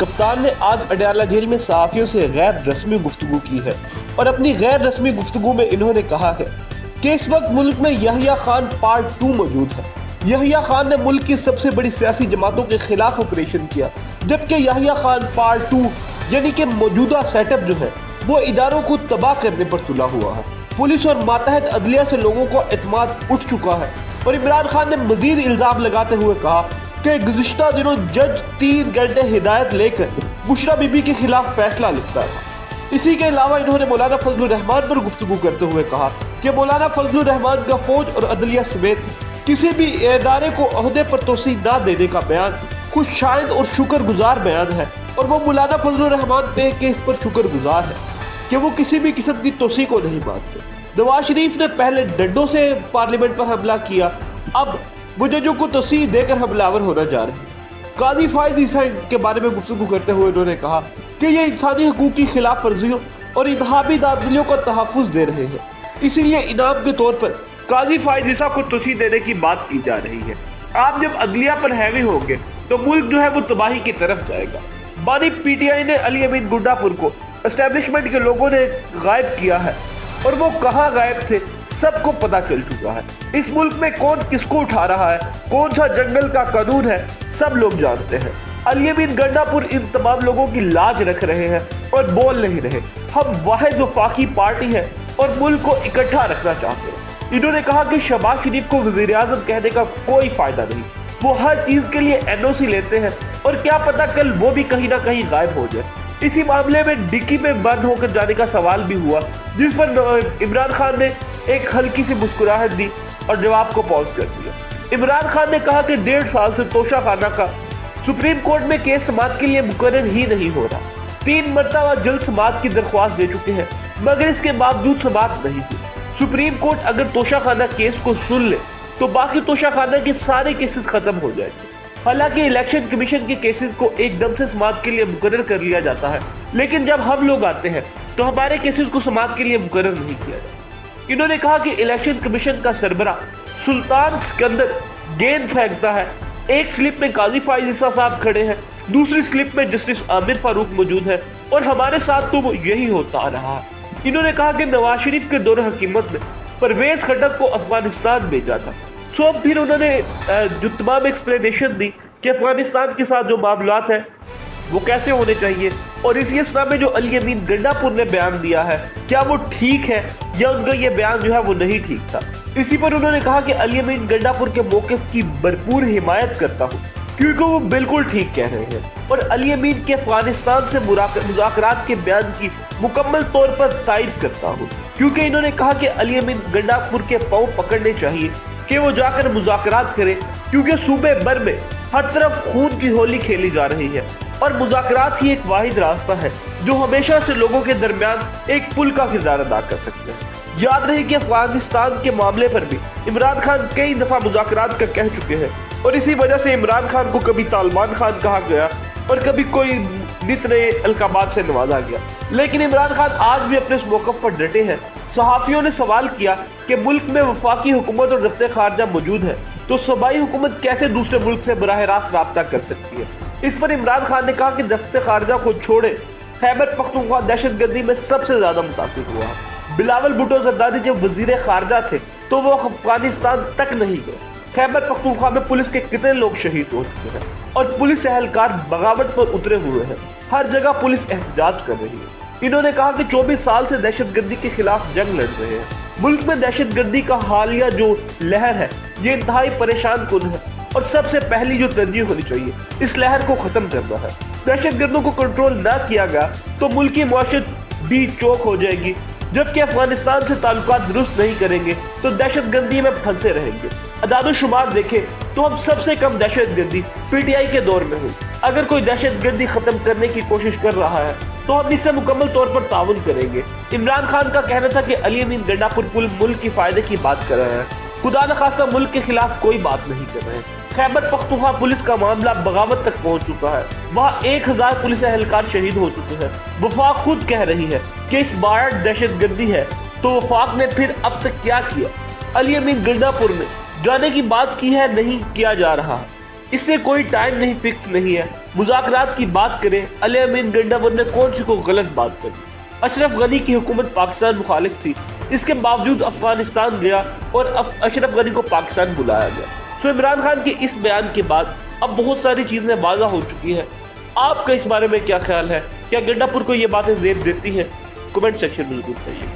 کپتان نے آج اڈیالہ جیل میں صحافیوں سے غیر رسمی گفتگو کی ہے اور اپنی غیر رسمی گفتگو میں انہوں نے کہا ہے کہ اس وقت ملک میں یحییٰ خان پارٹ 2 موجود ہے۔ یحییٰ خان نے ملک کی سب سے بڑی سیاسی جماعتوں کے خلاف آپریشن کیا، جبکہ یحییٰ خان پارٹ 2 یعنی کہ موجودہ سیٹ اپ جو ہے وہ اداروں کو تباہ کرنے پر تلا ہوا ہے۔ پولیس اور ماتحت عدلیہ سے لوگوں کو اعتماد اٹھ چکا ہے اور عمران خان نے مزید الزام لگاتے ہوئے کہا کہ گزشتہ دنوں جج 3 گھنٹے ہدایت لے کر بشریٰ بی بی کے خلاف فیصلہ لکھتا ہے۔ اسی کے علاوہ انہوں نے مولانا فضل الرحمان پر گفتگو کرتے ہوئے کہا کہ مولانا فضل الرحمان کا فوج اور عدلیہ سمیت کسی بھی ادارے کو عہدے پر توسیع نہ دینے کا بیان خوش شائند اور شکر گزار بیان ہے، اور وہ مولانا فضل الرحمان پہ کیس پر شکر گزار ہے کہ وہ کسی بھی قسم کی توسیع کو نہیں مانتے۔ نواز شریف نے پہلے ڈنڈوں سے پارلیمنٹ پر حملہ کیا، اب وہ ججوں کو توسیع دے کر حملہ آور ہونا جا رہے ہیں۔ قاضی فائز عیسیٰ کے بارے میں گفتگو کرتے ہوئے انہوں نے کہا کہ یہ انسانی حقوق کی خلاف ورزیوں اور انتخابی دھاندلیوں کا تحفظ دے رہے ہیں، اسی لیے انعام کے طور پر قاضی فائز عیسیٰ کو توسیع دینے کی بات کی جا رہی ہے۔ آپ جب عدلیہ پر ہیوی ہوں گے تو ملک جو ہے وہ تباہی کی طرف جائے گا۔ بانی پی ٹی آئی نے علی امین گنڈا پور کو اسٹیبلشمنٹ کے لوگوں نے غائب کیا ہے، اور وہ کہاں غائب تھے سب کو پتا چل چکا ہے۔ اس ملک میں کون کس کو اٹھا رہا ہے، کون سا جنگل کا قانون ہے، سب لوگ جانتے ہیں۔ علی امین گنڈا پور ان تمام لوگوں کی لاج رکھ رہے ہیں اور بول نہیں رہے۔ ہم واحد وفاقی پارٹی ہیں اور ملک کو اکٹھا رکھنا چاہتے ہیں۔ انہوں نے کہا کہ شہباز شریف کو وزیر اعظم کہنے کا کوئی فائدہ نہیں، وہ ہر چیز کے لیے این او سی لیتے ہیں اور کیا پتا کل وہ بھی کہیں نہ کہیں غائب ہو جائے۔ اسی معاملے میں ڈکی میں بند ہو کر جانے کا سوال بھی ہوا، جس پر عمران خان نے ایک ہلکی سی مسکراہٹ دی اور جواب کو پاز کر دیا۔ عمران خان نے کہا کہ 1.5 سال سے توشہ خانہ کا سپریم کورٹ میں کیس سماعت کے لیے مقرر ہی نہیں ہو رہا۔ 3 مرتبہ جلد سماعت کی درخواست دے چکے ہیں مگر اس کے باوجود سماعت نہیں ہوئی۔ سپریم کورٹ اگر توشہ خانہ کیس کو سن لے تو باقی توشہ خانہ کے سارے کیسز ختم ہو جائیں گے۔ حالانکہ الیکشن کمیشن کے کیسز کو ایک دم سے سماعت کے لیے مقرر کر لیا جاتا ہے، لیکن جب ہم لوگ آتے ہیں تو ہمارے کیسز کو سماعت کے لیے مقرر نہیں کیا جاتا۔ انہوں نے کہا کہ الیکشن کمیشن کا سربراہ سلطان سکندر گیند پھینکتا ہے، ایک سلپ میں قاضی فائز عیسیٰ صاحب کھڑے ہیں، دوسری سلپ میں جسٹس عامر فاروق موجود ہے، اور ہمارے ساتھ تو یہی ہوتا آ رہا ہے۔ انہوں نے کہا کہ نواز شریف کے دور حکومت میں پرویز خٹک کو افغانستان بھیجا تھا، پھر انہوں نے جو تمام ایکسپلینیشن دی کہ افغانستان کے ساتھ جو معاملات ہیں وہ کیسے ہونے چاہیے، اور اسی اسنا میں جو علی امین گنڈا پور نے بیان دیا ہے کیا وہ ٹھیک ہے یا ان کا یہ بیان جو ہے وہ نہیں ٹھیک تھا۔ اسی پر انہوں نے کہا کہ علی امین گنڈا پور کے موقف کی بھرپور حمایت کرتا ہوں کیونکہ وہ بالکل ٹھیک کہہ رہے ہیں، اور علی امین کے افغانستان سے مذاکرات کے بیان کی مکمل طور پر تائید کرتا ہوں، کیونکہ انہوں نے کہا کہ علی امین گنڈا پور کے پاؤں پکڑنے چاہیے کہ وہ جا کر مذاکرات کرے، کیونکہ صوبے بھر میں ہر طرف خون کی ہولی کھیلی جا رہی ہے اور مذاکرات ہی ایک واحد راستہ ہے جو ہمیشہ سے لوگوں کے درمیان ایک پل کا کردار ادا کر سکتے ہیں۔ یاد رہے کہ افغانستان کے معاملے پر بھی عمران خان کئی دفعہ مذاکرات کا کہہ چکے ہیں، اور اسی وجہ سے عمران خان کو کبھی طالبان خان کہا گیا اور کبھی کوئی نت نئے القابات سے نوازا گیا، لیکن عمران خان آج بھی اپنے اس موقف پر ڈٹے ہیں۔ صحافیوں نے سوال کیا کہ ملک میں وفاقی حکومت اور دفتر خارجہ موجود ہے تو صوبائی حکومت کیسے دوسرے ملک سے براہ راست رابطہ کر سکتی ہے۔ اس پر عمران خان نے کہا کہ دفتر خارجہ کو چھوڑے خیبر پختونخوا دہشت گردی میں سب سے زیادہ متاثر ہوا۔ بلاول بھٹو زرداری جب وزیر خارجہ تھے تو وہ افغانستان تک نہیں گئے۔ خیبر پختونخوا میں پولیس کے کتنے لوگ شہید ہو چکے ہیں اور پولیس اہلکار بغاوت پر اترے ہوئے ہیں، ہر جگہ پولیس احتجاج کر رہی ہے۔ انہوں نے کہا کہ 24 سال سے دہشت گردی کے خلاف جنگ لڑ رہے ہیں۔ ملک میں دہشت گردی کا حالیہ جو لہر ہے یہ انتہائی پریشان کن ہے، اور سب سے پہلی جو ترجیح ہونی چاہیے اس لہر کو ختم کرنا ہے۔ دہشت گردوں کو کنٹرول نہ کیا گیا تو ملکی معاشرت بھی چوک ہو جائے گی، جبکہ افغانستان سے تعلقات درست نہیں کریں گے تو دہشت گردی میں پھنسے رہیں گے۔ اعداد و شمار دیکھیں تو ہم سب سے کم دہشت گردی پی ٹی آئی کے دور میں ہوئی۔ اگر کوئی دہشت گردی ختم کرنے کی کوشش کر رہا ہے تو ہم اس سے مکمل طور پر تعاون کریں گے۔ عمران خان کا کہنا تھا کہ علی امین گنڈا پور ملک کی فائدے کی بات کر رہے ہیں، خدا نخواستہ ملک کے خلاف کوئی بات نہیں کر رہے ہیں۔ خیبر پختونخوا پولیس کا معاملہ بغاوت تک پہنچ چکا ہے، وہاں 1000 پولیس اہلکار شہید ہو چکے ہیں۔ وفاق خود کہہ رہی ہے کہ اس بار دہشت گردی ہے تو وفاق نے پھر اب تک کیا کیا؟ علی امین گنڈا پور میں جانے کی بات کی ہے، نہیں کیا جا رہا۔ اس سے کوئی ٹائم نہیں فکس نہیں ہے۔ مذاکرات کی بات کریں، علی امین گنڈاور نے کون سی کو غلط بات کری؟ اشرف غنی کی حکومت پاکستان مخالف تھی، اس کے باوجود افغانستان گیا اور اشرف غنی کو پاکستان بلایا گیا۔ سو عمران خان کے اس بیان کے بعد اب بہت ساری چیزیں واضح ہو چکی ہیں۔ آپ کا اس بارے میں کیا خیال ہے؟ کیا گنڈاپور کو یہ باتیں زیب دیتی ہیں؟ کمنٹ سیکشن میں ضرور بتائیے۔